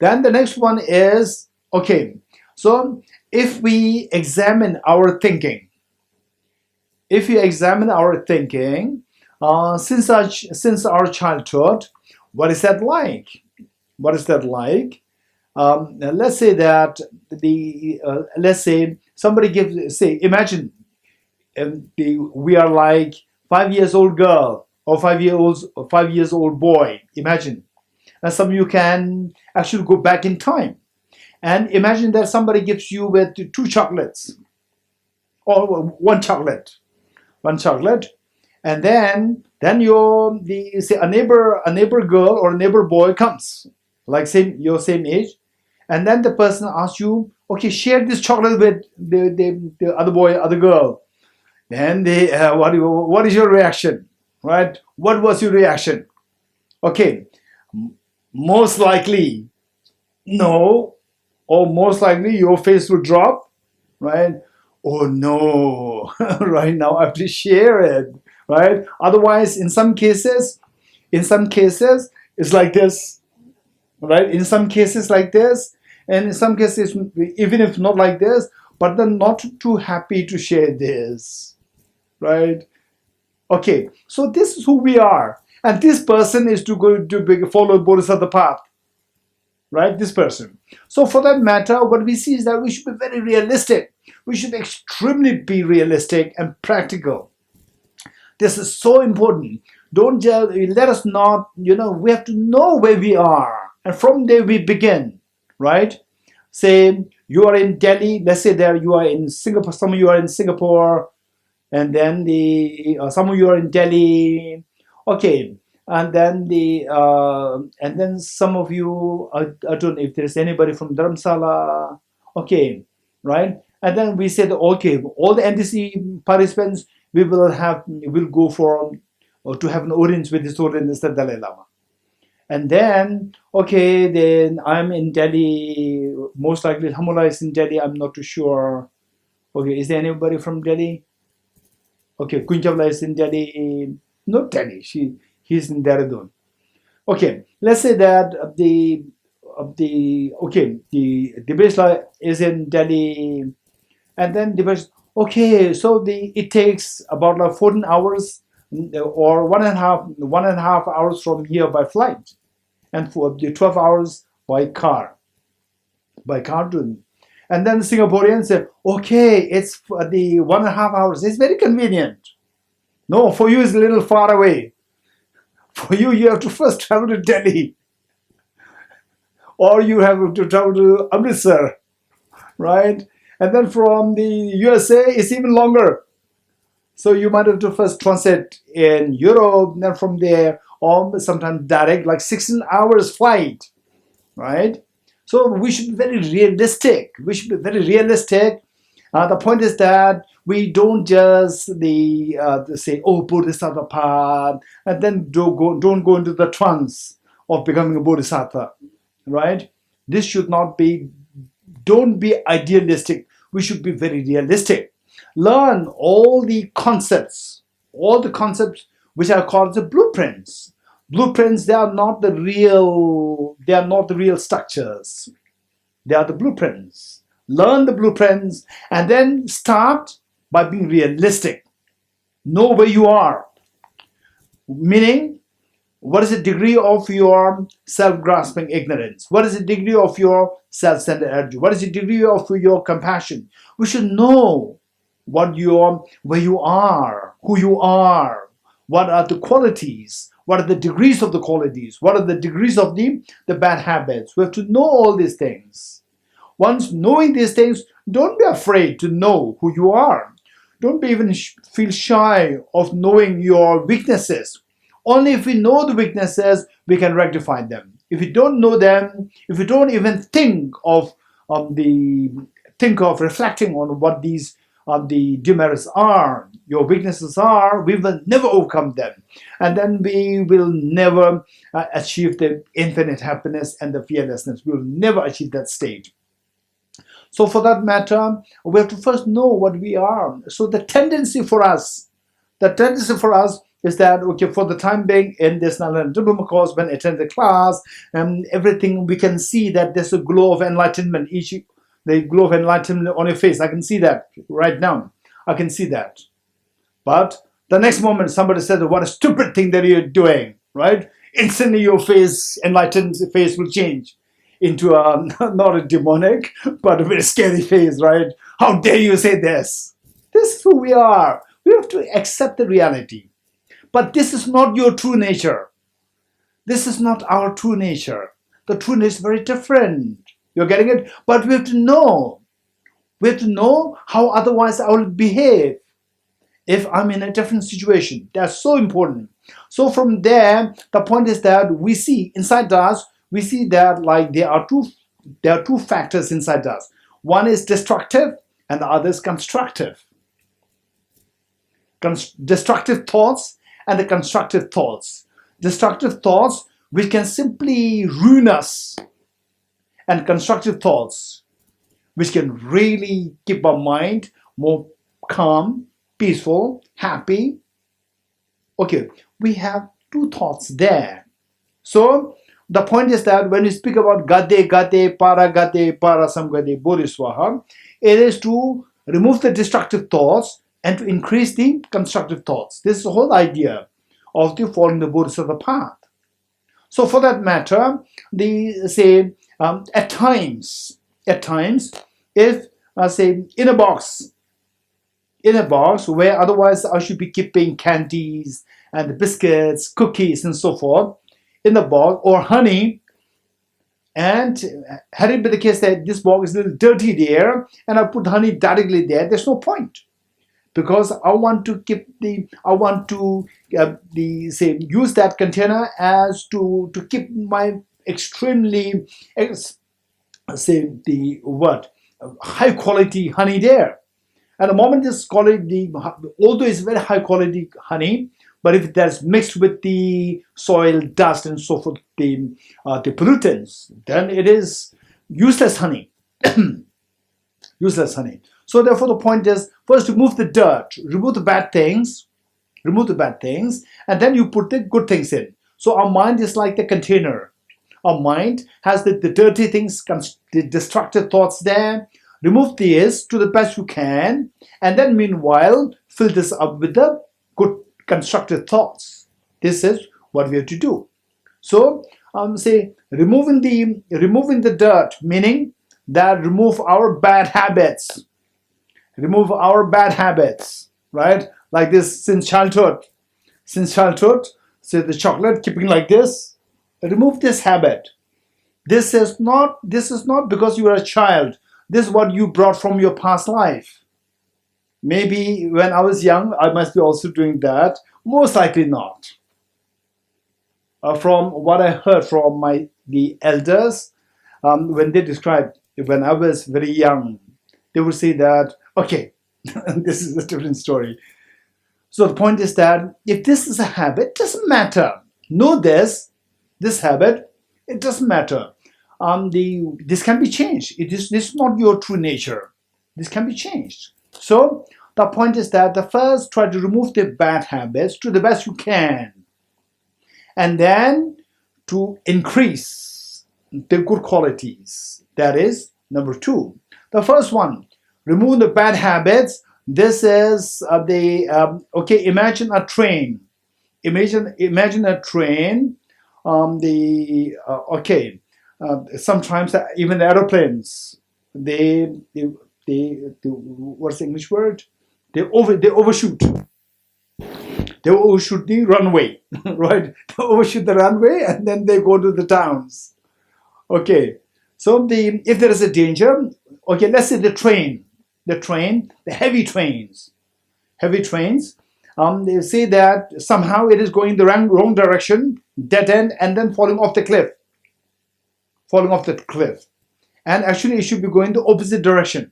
Then the next one is, okay, so if we examine our thinking, since our childhood, what is that like? What is that like? Let's say that let's say somebody gives, say, imagine we are like 5 years old girl or 5 years old boy. Imagine, and some of you can actually go back in time and imagine that somebody gives you with two chocolates or one chocolate, and then say a neighbor girl or a neighbor boy comes, like your same age, and then the person asks you, okay, share this chocolate with the other boy, other girl. Then what is your reaction, right? What was your reaction? Okay, most likely no, or most likely your face will drop, right? Oh no, right now I have to share it, right? Otherwise, in some cases, it's like this, right? In some cases like this, and in some cases, even if not like this, but they're not too happy to share this, right? Okay, so this is who we are, and this person is to go to follow Bodhisattva path, right? This person. So for that matter, what we see is that we should be very realistic. We should extremely be realistic and practical. This is so important. Don't just let us not, we have to know where we are, and from there we begin, right? Say you are in Delhi. Let's say there you are in Singapore. Some of you are in Singapore, and then some of you are in Delhi. Okay, and then some of you, I don't know if there's anybody from Dharamsala. Okay, right? And then we said, okay, all the NDC participants, we will go for or to have an audience with His Holiness the Dalai Lama. And then, okay, then I'm in Delhi. Most likely Hamula is in Delhi. I'm not too sure. Okay, is there anybody from Delhi? Okay, Kunjabla is in Delhi. Not Delhi. He's in Dehradun. Okay, let's say that the Basla is in Delhi, and then the Basla, okay, so it takes about like 14 hours or one and a half hours from here by flight, and for the 12 hours by car to. And then the Singaporeans say, okay, it's for the 1.5 hours. It's very convenient. No, for you it's a little far away. For you have to first travel to Delhi, or you have to travel to Amritsar, right? And then from the USA, it's even longer. So you might have to first transit in Europe, then from there, or sometimes direct, like 16 hours flight, right? So we should be very realistic. The point is that we don't just say, oh, Bodhisattva path, and then don't go into the trance of becoming a Bodhisattva, right? This should not be, don't be idealistic. We should be very realistic. Learn all the concepts which are called the blueprints. Blueprints, they are not the real structures. They are the blueprints. Learn the blueprints and then start by being realistic. Know where you are. Meaning, what is the degree of your self-grasping ignorance? What is the degree of your self-centered attitude? What is the degree of your compassion? We should know where you are, who you are, what are the qualities, what are the degrees of the qualities, what are the degrees of the bad habits. We have to know all these things. Once knowing these things, don't be afraid to know who you are. Don't be even feel shy of knowing your weaknesses. Only if we know the weaknesses, we can rectify them. If we don't know them, if we don't even think of reflecting on what these the demerits are, your weaknesses are, we will never overcome them. And then we will never achieve the infinite happiness and the fearlessness. We will never achieve that state. So for that matter, we have to first know what we are. So the tendency for us is that, okay, for the time being in this diploma course, when I attend the class, everything, we can see that there's a glow of enlightenment, the glow of enlightenment on your face. I can see that right now. I can see that. But the next moment somebody says, what a stupid thing that you're doing, right? Instantly your face, enlightened face, will change into a, not a demonic, but a very scary face, right? How dare you say this? This is who we are. We have to accept the reality. But this is not your true nature. This is not our true nature. The true nature is very different. You're getting it? But we have to know. We have to know how otherwise I will behave if I'm in a different situation. That's so important. So from there, the point is that we see inside us, we see that like there are two factors inside us. One is destructive and the other is constructive. Destructive thoughts and the constructive thoughts. Destructive thoughts which can simply ruin us, and constructive thoughts which can really keep our mind more calm, peaceful, happy. Okay, we have two thoughts there. So the point is that when we speak about gade, para samgade, bodhiswaha, it is to remove the destructive thoughts and to increase the constructive thoughts. This is the whole idea of the following the bodhisattva path. So for that matter, at times, if say in a box where otherwise I should be keeping candies and biscuits, cookies, and so forth in the box, or honey, and had it been the case that this box is a little dirty there, and I put honey directly there, there's no point, because I want to use that container as to keep my extremely high quality honey there. And the moment this quality, although it's very high quality honey, but if that's mixed with the soil, dust, and so forth, the pollutants, then it is useless honey. Useless honey. So therefore, the point is first remove the dirt, remove the bad things, and then you put the good things in. So our mind is like the container. Our mind has the dirty things, the destructive thoughts there. Remove these to the best you can, and then meanwhile fill this up with the good constructive thoughts. This is what we have to do. So removing the dirt, meaning that remove our bad habits. Remove our bad habits, right? Like this since childhood. Say the chocolate keeping like this. Remove this habit. This is not because you are a child. This is what you brought from your past life. Maybe when I was young, I must be also doing that. Most likely not. From what I heard from the elders, when they described when I was very young, they would say that, okay, this is a different story. So the point is that if this is a habit, it doesn't matter. Know this habit, it doesn't matter. This can be changed. This is not your true nature. This can be changed. So the point is that the first, try to remove the bad habits to the best you can, and then to increase the good qualities. That is number two. The first one, remove the bad habits. This is okay. Imagine a train. Imagine a train. Sometimes even the aeroplanes, they what's the English word? They overshoot. They overshoot the runway, right? They overshoot the runway and then they go to the towns. Okay, so if there is a danger, okay, let's say the heavy trains, they say that somehow it is going the wrong direction, dead end, and then falling off the cliff. And actually it should be going the opposite direction.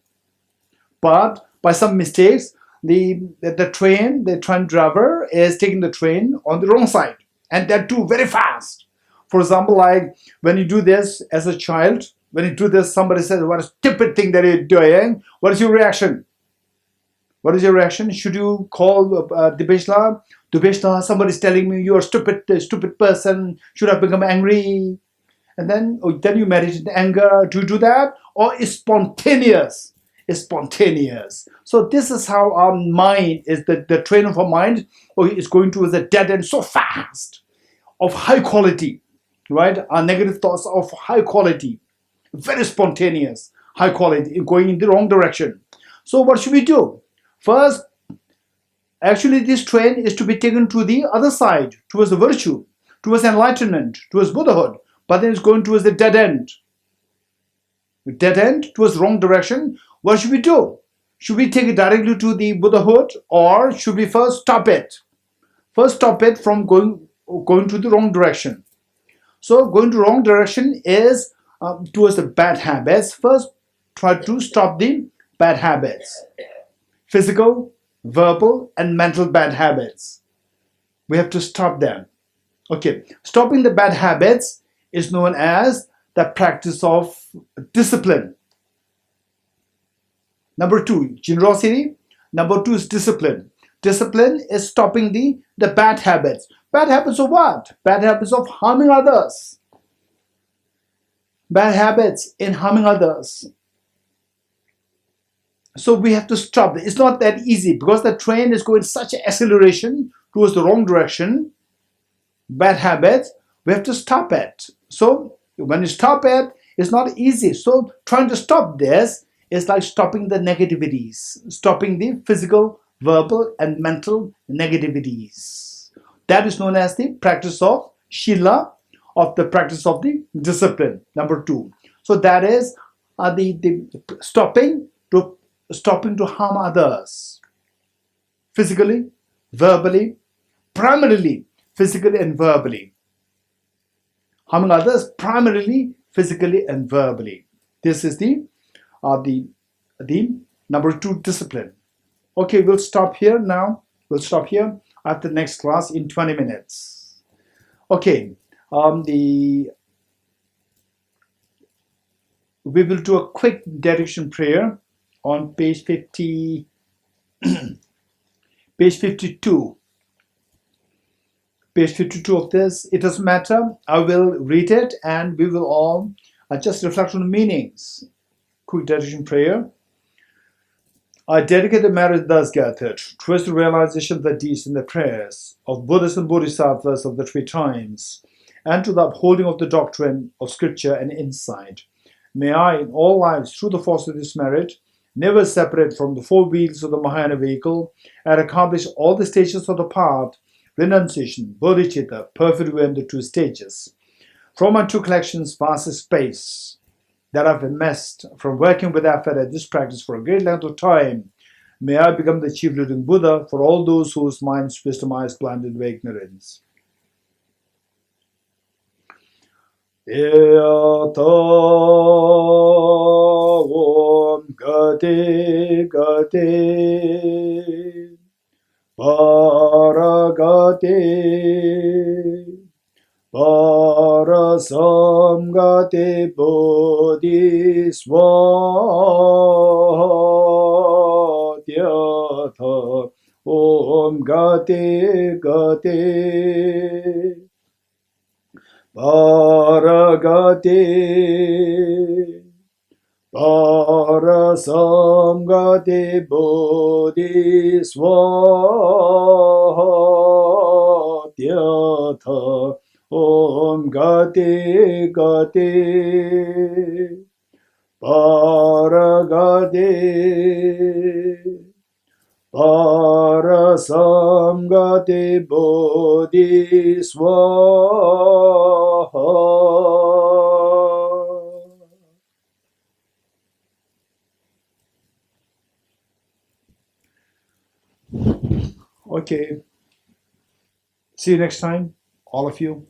But by some mistakes, the train driver is taking the train on the wrong side, and that too very fast. For example, like when you do this as a child, when you do this, somebody says, what a stupid thing that you're doing. What is your reaction? What is your reaction? Should you call Dibeshla? Dibeshla, somebody is telling me you're a stupid person. Should I become angry? And then you meditate in anger. Do you do that? Or is spontaneous? Is spontaneous. So this is how our mind is, the train of our mind is going towards a dead end so fast, of high quality, right? Our negative thoughts of high quality, very spontaneous, high quality, going in the wrong direction. So what should we do? First, actually this train is to be taken to the other side, towards the virtue, towards enlightenment, towards Buddhahood, but then it's going towards the dead end. Dead end, towards the wrong direction. What should we do? Should we take it directly to the Buddhahood, or should we first stop it? First stop it from going to the wrong direction. So going to the wrong direction is towards the bad habits. First, try to stop the bad habits. Physical, verbal, and mental bad habits. We have to stop them. Okay, stopping the bad habits is known as the practice of discipline. Number 2, generosity. Number 2 is discipline. Discipline is stopping the bad habits. Bad habits of what? Bad habits of harming others. Bad habits in harming others. So we have to stop. It's not that easy because the train is going such an acceleration towards the wrong direction. Bad habits, we have to stop it. So when you stop it, it's not easy. So trying to stop this is like stopping the negativities, stopping the physical, verbal, and mental negativities. That is known as the practice of Shila, of the practice of the discipline. Number 2. So that is the stopping to harm others, physically, verbally, primarily physically and verbally. Harming others primarily physically and verbally. This is the number 2 discipline. Okay, we'll stop here now. We'll stop here at the next class in 20 minutes. Okay, we will do a quick dedication prayer on page 50, page 52. Page 52 of this. It doesn't matter. I will read it and we will all just reflect on the meanings. Quick dedication prayer. I dedicate the merit thus gathered towards the realization of the deeds and the prayers of Buddhas and Bodhisattvas of the 3 times, and to the upholding of the doctrine of scripture and insight. May I, in all lives, through the force of this merit, never separate from the 4 wheels of the Mahayana vehicle, and accomplish all the stages of the path: renunciation, bodhicitta, perfect way, and the 2 stages. From my 2 collections, vast space that I've amassed from working with effort at this practice for a great length of time, may I become the chief living Buddha for all those whose minds, wisdom eyes blinded by ignorance. Yata Om Gate Gate Paragate Parasamgate Bodhisvatyatha Om Gate Gate Paragate Parasamgate Bodhisvatyatha Om Gate Gate Paragate Parasamgate Bodhisvaha. Okay. See you next time, all of you.